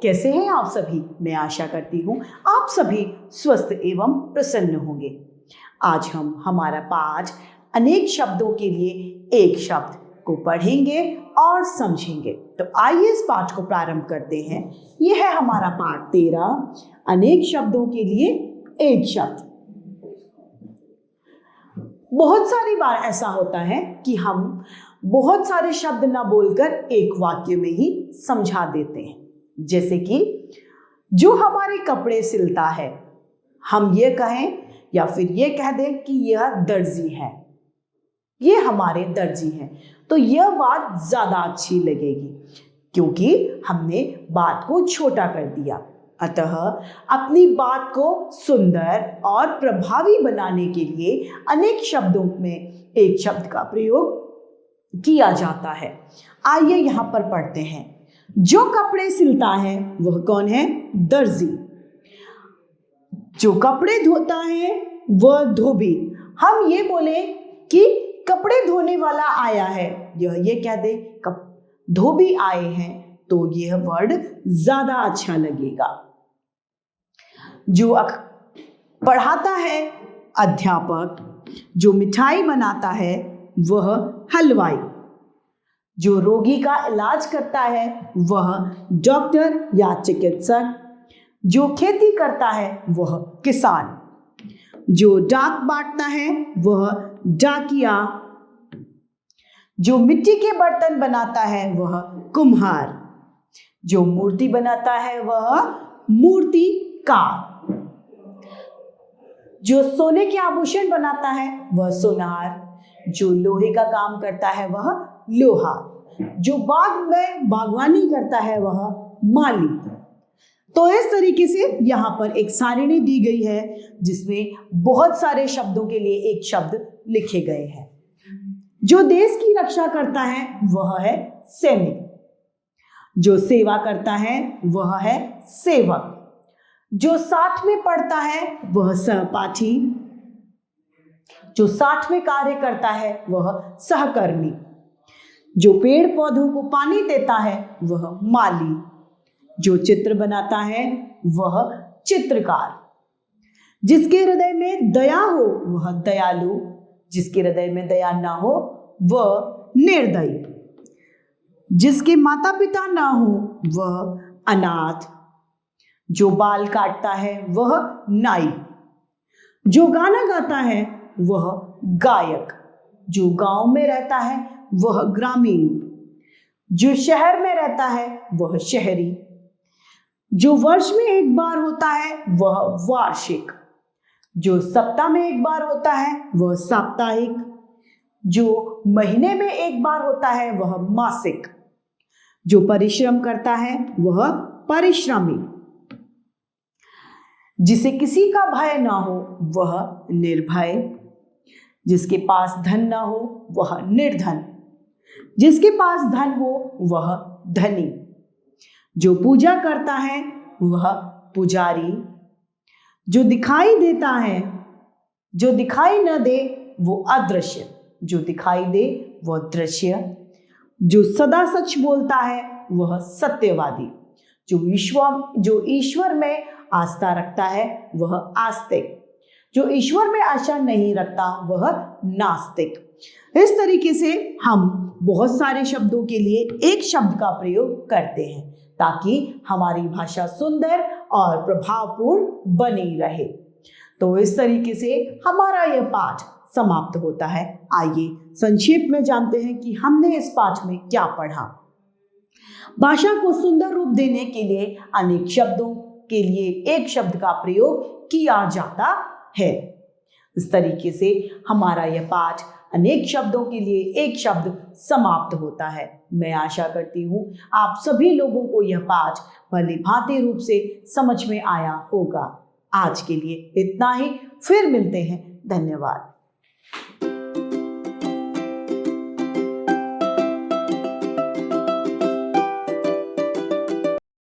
कैसे हैं आप सभी? मैं आशा करती हूँ आप सभी स्वस्थ एवं प्रसन्न होंगे। आज हम हमारा पाठ अनेक शब्दों के लिए एक शब्द को पढ़ेंगे और समझेंगे। तो आइए इस पाठ को प्रारंभ करते हैं। यह है हमारा पाठ 13, अनेक शब्दों के लिए एक शब्द। बहुत सारी बार ऐसा होता है कि हम बहुत सारे शब्द ना बोलकर एक वाक्य में ही समझा देते हैं। जैसे कि जो हमारे कपड़े सिलता है, हम ये कहें या फिर ये कह दें कि यह दर्जी है, ये हमारे दर्जी हैं, तो यह बात ज़्यादा अच्छी लगेगी क्योंकि हमने बात को छोटा कर दिया। अतः अपनी बात को सुंदर और प्रभावी बनाने के लिए अनेक शब्दों में एक शब्द का प्रयोग किया जाता है। आइए यहाँ पर पढ़ते हैं। जो कपड़े सिलता है वह कौन है? दर्जी। जो कपड़े धोता है वह धोबी। हम ये बोले कि कपड़े धोने वाला आया है, ये कह दे धोबी आए हैं, तो यह वर्ड ज्यादा अच्छा लगेगा। जो पढ़ाता है अध्यापक, जो मिठाई बनाता है वह हलवाई, जो रोगी का इलाज करता है वह डॉक्टर या चिकित्सक, जो खेती करता है वह किसान, जो डाक बांटता है वह डाकिया, जो मिट्टी के बर्तन बनाता है वह कुम्हार, जो मूर्ति बनाता है वह मूर्तिकार, जो सोने के आभूषण बनाता है वह सोनार, जो लोहे का काम करता है वह लोहार, जो बाग में बागवानी करता है वह माली। तो इस तरीके से यहाँ पर एक सारिणी दी गई है जिसमें बहुत सारे शब्दों के लिए एक शब्द लिखे गए हैं। जो देश की रक्षा करता है वह है सैनिक, जो सेवा करता है वह है सेवक, जो साथ में पढ़ता है वह सहपाठी, जो साथ में कार्य करता है वह सहकर्मी, जो पेड़ पौधों को पानी देता है वह माली, जो चित्र बनाता है वह चित्रकार, जिसके हृदय में दया हो वह दयालु, जिसके हृदय में दया ना हो वह निर्दयी, जिसके माता पिता ना हो वह अनाथ, जो बाल काटता है वह नाई, जो गाना गाता है वह गायक, जो गांव में रहता है वह ग्रामीण, जो शहर में रहता है वह शहरी, जो वर्ष में एक बार होता है वह वार्षिक, जो सप्ताह में एक बार होता है वह साप्ताहिक, जो महीने में एक बार होता है वह मासिक, जो परिश्रम करता है वह परिश्रमी, जिसे किसी का भय ना हो वह निर्भय, जिसके पास धन ना हो वह निर्धन, जिसके पास धन हो वह धनी, जो पूजा करता है वह पुजारी, जो दिखाई देता है, जो दिखाई न दे वो अदृश्य, जो दिखाई दे वह दृश्य, जो सदा सच बोलता है वह सत्यवादी, जो ईश्वर में आस्था रखता है वह आस्तिक, जो ईश्वर में आशा नहीं रखता वह नास्तिक। इस तरीके से हम बहुत सारे शब्दों के लिए एक शब्द का प्रयोग करते हैं ताकि हमारी भाषा सुंदर और प्रभावपूर्ण बनी रहे। तो इस तरीके से हमारा यह पाठ समाप्त होता है। आइए संक्षेप में जानते हैं कि हमने इस पाठ में क्या पढ़ा। भाषा को सुंदर रूप देने के लिए अनेक शब्दों के लिए एक शब्द का प्रयोग किया जाता है। इस तरीके से हमारा यह पाठ अनेक शब्दों के लिए एक शब्द समाप्त होता है। मैं आशा करती हूँ आप सभी लोगों को यह पाठ भली भांति रूप से समझ में आया होगा। आज के लिए इतना ही, फिर मिलते हैं। धन्यवाद।